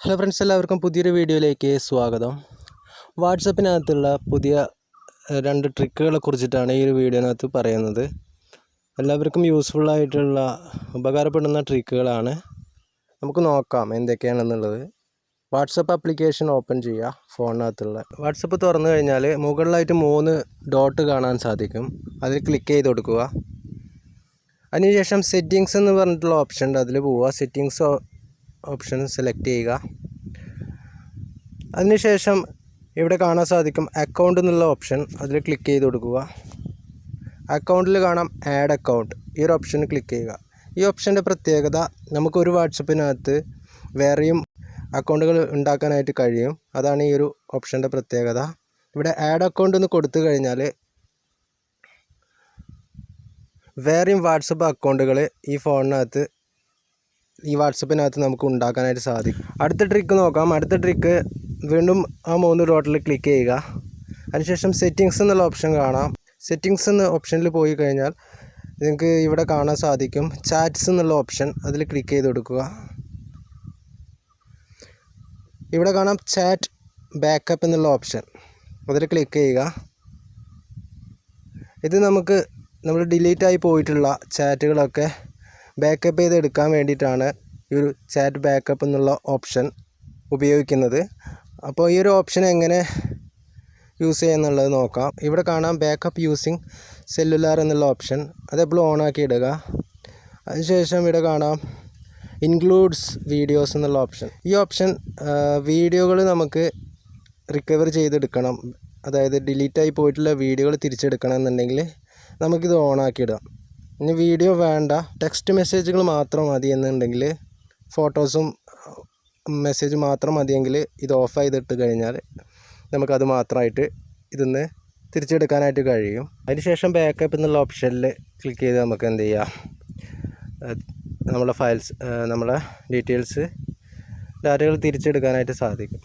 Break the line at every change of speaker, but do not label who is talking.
Hello friends, എല്ലാവർക്കും പുതിയൊരു വീഡിയോയിലേക്ക് സ്വാഗതം. വാട്സപ്പിനകത്തുള്ള പുതിയ 2 ട്രിക്കുകളെ കുറിച്ചിട്ടാണ് ഈ ഒരു വീഡിയോനകത്ത് പറയുന്നത്. എല്ലാവർക്കും യൂസ്ഫുള്ളായിട്ടുള്ള ഉപകാരപ്പെടുന്ന ട്രിക്കുകളാണ്. നമുക്ക് നോക്കാം എന്തൊക്കെയാണെന്നുള്ളത്. വാട്സപ്പ് ആപ്ലിക്കേഷൻ ഓപ്പൺ ചെയ്യുക. ഫോണിനകത്തുള്ള വാട്സപ്പ് തുറന്നു കഴിഞ്ഞാൽ മുകളിലായിട്ട് 3 ഡോട്ട് കാണാൻ സാധിക്കും. അതിൽ ക്ലിക്ക് ചെയ്ത് കൊടുക്കുക. അതിനുശേഷം സെറ്റിങ്സ് എന്ന് പറഞ്ഞിട്ടുള്ള ഓപ്ഷൻ ഉണ്ട്, അതിൽ പോവുക. സെറ്റിങ്സ് ഓപ്ഷൻ സെലക്ട് ചെയ്യുക. അതിനുശേഷം ഇവിടെ കാണാൻ സാധിക്കും അക്കൗണ്ട് എന്നുള്ള ഓപ്ഷൻ, അതിൽ ക്ലിക്ക് ചെയ്ത് കൊടുക്കുക. അക്കൗണ്ടിൽ കാണാം ആഡ് അക്കൗണ്ട്, ഈ ഒരു ഓപ്ഷന് ക്ലിക്ക് ചെയ്യുക. ഈ ഓപ്ഷൻ്റെ പ്രത്യേകത, നമുക്കൊരു വാട്സപ്പിനകത്ത് വേറെയും അക്കൗണ്ടുകൾ ഉണ്ടാക്കാനായിട്ട് കഴിയും. അതാണ് ഈ ഒരു ഓപ്ഷൻ്റെ പ്രത്യേകത. ഇവിടെ ആഡ് അക്കൗണ്ട് എന്ന് കൊടുത്തു കഴിഞ്ഞാൽ വേറെയും വാട്സപ്പ് അക്കൗണ്ടുകൾ ഈ വാട്സപ്പിനകത്ത് നമുക്ക് ഉണ്ടാക്കാനായിട്ട് സാധിക്കും. അടുത്ത ട്രിക്ക് നോക്കാം. അടുത്ത ട്രിക്ക്, വീണ്ടും ആ 3 ഡോട്ടിൽ ക്ലിക്ക് ചെയ്യുക. അതിനുശേഷം സെറ്റിങ്സ് എന്നുള്ള ഓപ്ഷൻ കാണാം. സെറ്റിങ്സ് എന്ന ഓപ്ഷനിൽ പോയി കഴിഞ്ഞാൽ നിങ്ങൾക്ക് ഇവിടെ കാണാൻ സാധിക്കും ചാറ്റ്സ് എന്നുള്ള ഓപ്ഷൻ, അതിൽ ക്ലിക്ക് ചെയ്ത് കൊടുക്കുക. ഇവിടെ കാണാം ചാറ്റ് ബാക്കപ്പ് എന്നുള്ള ഓപ്ഷൻ, അതിൽ ക്ലിക്ക് ചെയ്യുക. ഇത് നമ്മൾ ഡിലീറ്റായി പോയിട്ടുള്ള ചാറ്റുകളൊക്കെ ബാക്കപ്പ് ചെയ്ത് എടുക്കാൻ വേണ്ടിയിട്ടാണ് ഈ ഒരു ചാറ്റ് ബാക്കപ്പ് എന്നുള്ള ഓപ്ഷൻ ഉപയോഗിക്കുന്നത്. അപ്പോൾ ഈ ഒരു ഓപ്ഷൻ എങ്ങനെ യൂസ് ചെയ്യുന്നുള്ളത് നോക്കാം. ഇവിടെ കാണാം ബാക്കപ്പ് യൂസിങ് സെല്ലുലാർ എന്നുള്ള ഓപ്ഷൻ, അതെപ്പോഴും ഓണാക്കി ഇടുക. അതിനുശേഷം ഇവിടെ കാണാം ഇൻക്ലൂഡ്സ് വീഡിയോസ് എന്നുള്ള ഓപ്ഷൻ. ഈ ഓപ്ഷൻ വീഡിയോകൾ നമുക്ക് റിക്കവർ ചെയ്തെടുക്കണം, അതായത് ഡിലീറ്റായി പോയിട്ടുള്ള വീഡിയോകൾ തിരിച്ചെടുക്കണം എന്നുണ്ടെങ്കിൽ നമുക്കിത് ഓണാക്കി ഇടാം. ഇനി വീഡിയോ വേണ്ട, ടെക്സ്റ്റ് മെസ്സേജുകൾ മാത്രം മതി എന്നുണ്ടെങ്കിൽ, ഫോട്ടോസും മെസ്സേജ് മാത്രം മതിയെങ്കിൽ ഇത് ഓഫ് ചെയ്തിട്ട് കഴിഞ്ഞാൽ നമുക്കത് മാത്രമായിട്ട് ഇതിന്ന് തിരിച്ചെടുക്കാനായിട്ട് കഴിയും. അതിനുശേഷം ബാക്കപ്പ് എന്നുള്ള ഓപ്ഷനിൽ ക്ലിക്ക് ചെയ്ത് നമുക്ക് എന്ത് ചെയ്യാം, നമ്മളെ ഡീറ്റെയിൽസ് ഡാറ്റകൾ തിരിച്ചെടുക്കാനായിട്ട് സാധിക്കും.